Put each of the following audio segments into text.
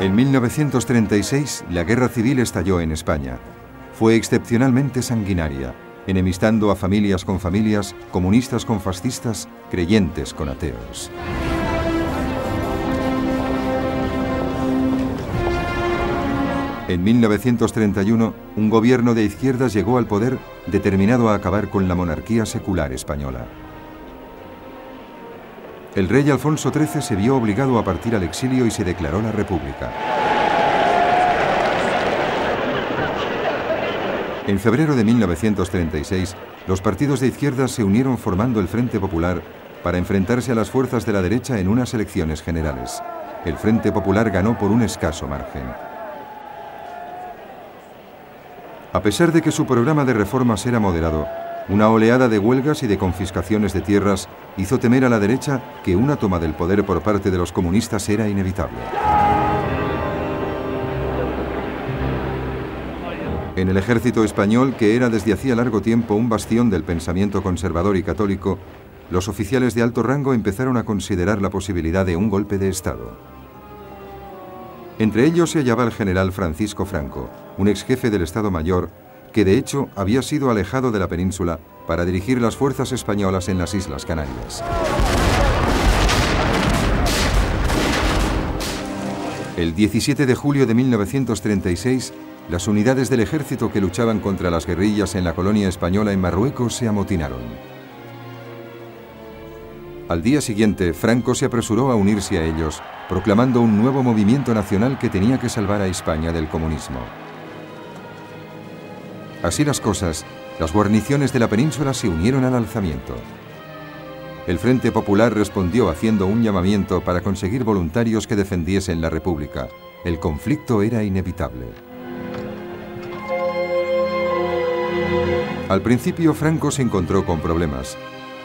En 1936, la guerra civil estalló en España. Fue excepcionalmente sanguinaria, enemistando a familias con familias, comunistas con fascistas, creyentes con ateos. En 1931, un gobierno de izquierdas llegó al poder determinado a acabar con la monarquía secular española. El rey Alfonso XIII se vio obligado a partir al exilio y se declaró la República. En febrero de 1936, los partidos de izquierdas se unieron formando el Frente Popular para enfrentarse a las fuerzas de la derecha en unas elecciones generales. El Frente Popular ganó por un escaso margen. A pesar de que su programa de reformas era moderado, una oleada de huelgas y de confiscaciones de tierras hizo temer a la derecha que una toma del poder por parte de los comunistas era inevitable. En el ejército español, que era desde hacía largo tiempo un bastión del pensamiento conservador y católico, los oficiales de alto rango empezaron a considerar la posibilidad de un golpe de Estado. Entre ellos se hallaba el general Francisco Franco, un ex jefe del Estado Mayor, que de hecho había sido alejado de la península para dirigir las fuerzas españolas en las Islas Canarias. El 17 de julio de 1936, las unidades del ejército que luchaban contra las guerrillas en la colonia española en Marruecos se amotinaron. Al día siguiente, Franco se apresuró a unirse a ellos, proclamando un nuevo movimiento nacional que tenía que salvar a España del comunismo. Así las cosas, las guarniciones de la península se unieron al alzamiento. El Frente Popular respondió haciendo un llamamiento para conseguir voluntarios que defendiesen la República. El conflicto era inevitable. Al principio, Franco se encontró con problemas.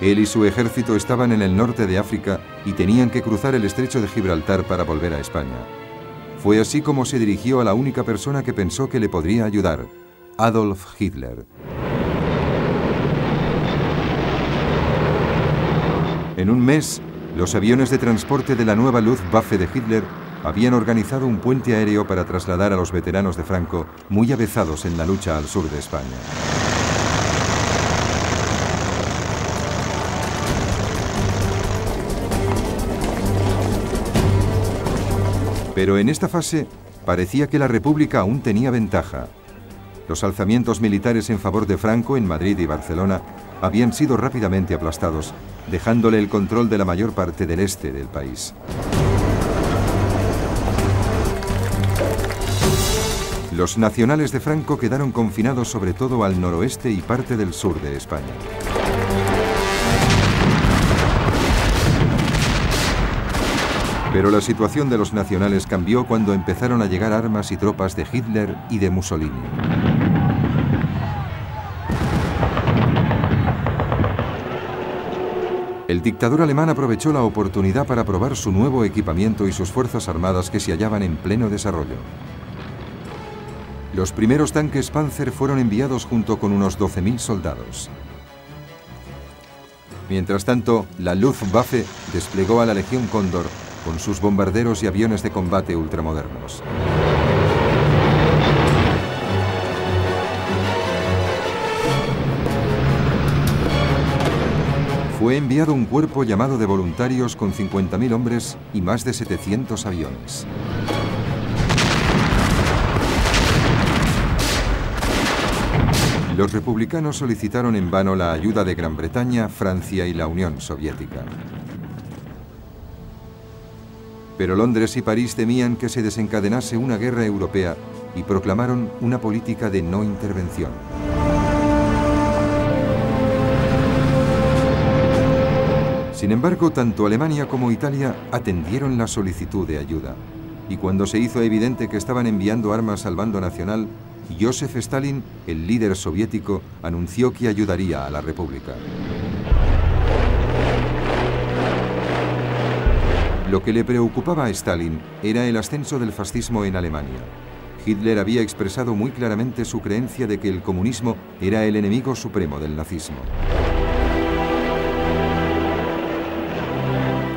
Él y su ejército estaban en el norte de África y tenían que cruzar el estrecho de Gibraltar para volver a España. Fue así como se dirigió a la única persona que pensó que le podría ayudar, Adolf Hitler. En un mes, los aviones de transporte de la nueva Luftwaffe de Hitler habían organizado un puente aéreo para trasladar a los veteranos de Franco, muy avezados en la lucha al sur de España. Pero en esta fase parecía que la República aún tenía ventaja. Los alzamientos militares en favor de Franco en Madrid y Barcelona habían sido rápidamente aplastados, dejándole el control de la mayor parte del este del país. Los nacionales de Franco quedaron confinados sobre todo al noroeste y parte del sur de España. Pero la situación de los nacionales cambió cuando empezaron a llegar armas y tropas de Hitler y de Mussolini. El dictador alemán aprovechó la oportunidad para probar su nuevo equipamiento y sus fuerzas armadas que se hallaban en pleno desarrollo. Los primeros tanques Panzer fueron enviados junto con unos 12.000 soldados. Mientras tanto, la Luftwaffe desplegó a la Legión Cóndor con sus bombarderos y aviones de combate ultramodernos. Fue enviado un cuerpo llamado de voluntarios con 50.000 hombres y más de 700 aviones. Los republicanos solicitaron en vano la ayuda de Gran Bretaña, Francia y la Unión Soviética. Pero Londres y París temían que se desencadenase una guerra europea y proclamaron una política de no intervención. Sin embargo, tanto Alemania como Italia atendieron la solicitud de ayuda. Y cuando se hizo evidente que estaban enviando armas al bando nacional, Joseph Stalin, el líder soviético, anunció que ayudaría a la República. Lo que le preocupaba a Stalin era el ascenso del fascismo en Alemania. Hitler había expresado muy claramente su creencia de que el comunismo era el enemigo supremo del nazismo.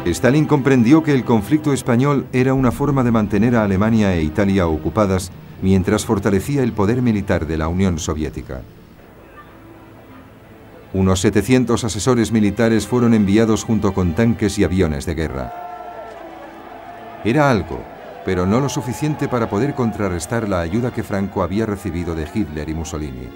Stalin comprendió que el conflicto español era una forma de mantener a Alemania e Italia ocupadas mientras fortalecía el poder militar de la Unión Soviética. Unos 700 asesores militares fueron enviados junto con tanques y aviones de guerra. Era algo, pero no lo suficiente para poder contrarrestar la ayuda que Franco había recibido de Hitler y Mussolini.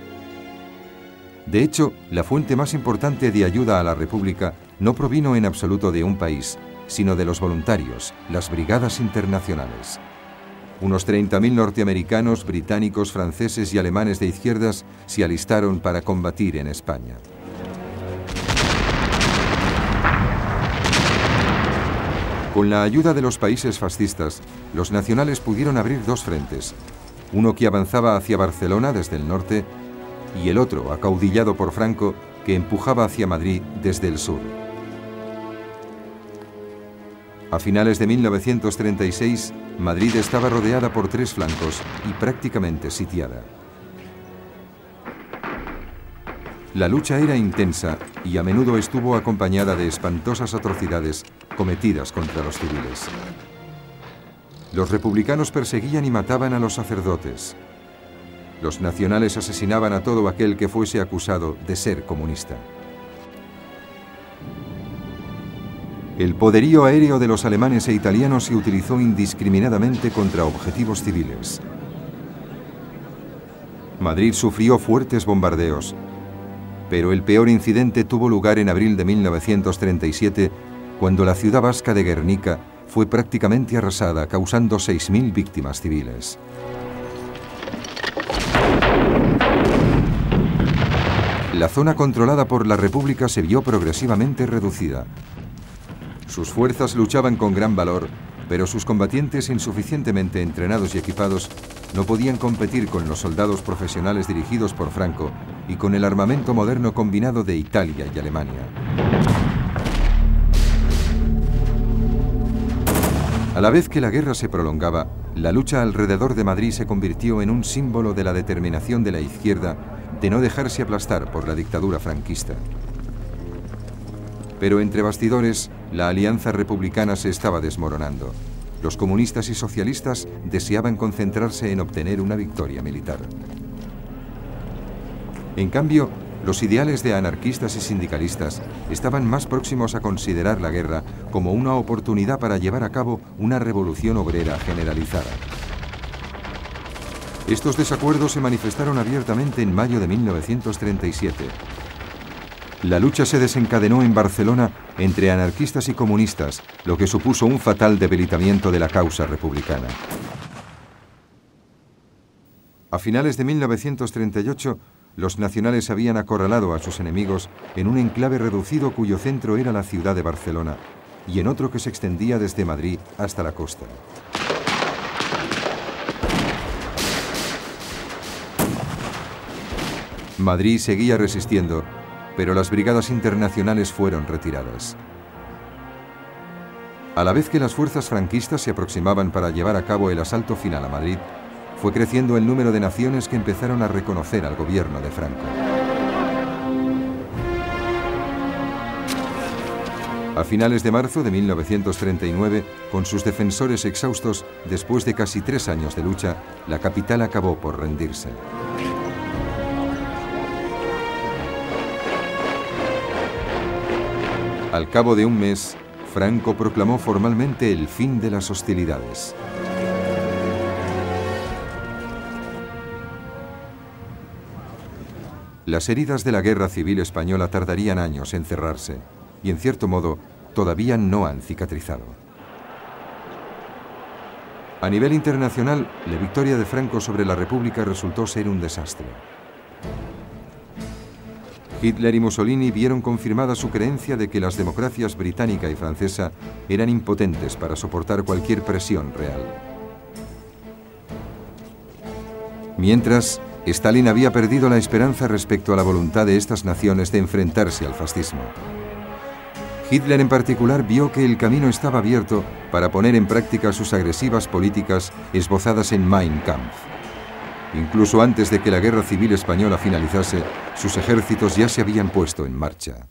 De hecho, la fuente más importante de ayuda a la República no provino en absoluto de un país, sino de los voluntarios, las brigadas internacionales. Unos 30.000 norteamericanos, británicos, franceses y alemanes de izquierdas se alistaron para combatir en España. Con la ayuda de los países fascistas, los nacionales pudieron abrir dos frentes, uno que avanzaba hacia Barcelona desde el norte y el otro, acaudillado por Franco, que empujaba hacia Madrid desde el sur. A finales de 1936, Madrid estaba rodeada por tres flancos y prácticamente sitiada. La lucha era intensa y a menudo estuvo acompañada de espantosas atrocidades cometidas contra los civiles. Los republicanos perseguían y mataban a los sacerdotes. Los nacionales asesinaban a todo aquel que fuese acusado de ser comunista. El poderío aéreo de los alemanes e italianos se utilizó indiscriminadamente contra objetivos civiles. Madrid sufrió fuertes bombardeos, pero el peor incidente tuvo lugar en abril de 1937, cuando la ciudad vasca de Guernica fue prácticamente arrasada, causando 6.000 víctimas civiles. La zona controlada por la República se vio progresivamente reducida. Sus fuerzas luchaban con gran valor, pero sus combatientes insuficientemente entrenados y equipados no podían competir con los soldados profesionales dirigidos por Franco y con el armamento moderno combinado de Italia y Alemania. A la vez que la guerra se prolongaba, la lucha alrededor de Madrid se convirtió en un símbolo de la determinación de la izquierda de no dejarse aplastar por la dictadura franquista. Pero entre bastidores, la alianza republicana se estaba desmoronando. Los comunistas y socialistas deseaban concentrarse en obtener una victoria militar. En cambio, los ideales de anarquistas y sindicalistas estaban más próximos a considerar la guerra como una oportunidad para llevar a cabo una revolución obrera generalizada. Estos desacuerdos se manifestaron abiertamente en mayo de 1937. La lucha se desencadenó en Barcelona entre anarquistas y comunistas, lo que supuso un fatal debilitamiento de la causa republicana. A finales de 1938, los nacionales habían acorralado a sus enemigos en un enclave reducido cuyo centro era la ciudad de Barcelona y en otro que se extendía desde Madrid hasta la costa. Madrid seguía resistiendo, pero las brigadas internacionales fueron retiradas. A la vez que las fuerzas franquistas se aproximaban para llevar a cabo el asalto final a Madrid, fue creciendo el número de naciones que empezaron a reconocer al gobierno de Franco. A finales de marzo de 1939, con sus defensores exhaustos, después de casi 3 años de lucha, la capital acabó por rendirse. Al cabo de un mes, Franco proclamó formalmente el fin de las hostilidades. Las heridas de la Guerra Civil Española tardarían años en cerrarse y, en cierto modo, todavía no han cicatrizado. A nivel internacional, la victoria de Franco sobre la República resultó ser un desastre. Hitler y Mussolini vieron confirmada su creencia de que las democracias británica y francesa eran impotentes para soportar cualquier presión real. Mientras, Stalin había perdido la esperanza respecto a la voluntad de estas naciones de enfrentarse al fascismo. Hitler en particular vio que el camino estaba abierto para poner en práctica sus agresivas políticas esbozadas en Mein Kampf. Incluso antes de que la Guerra Civil Española finalizase, sus ejércitos ya se habían puesto en marcha.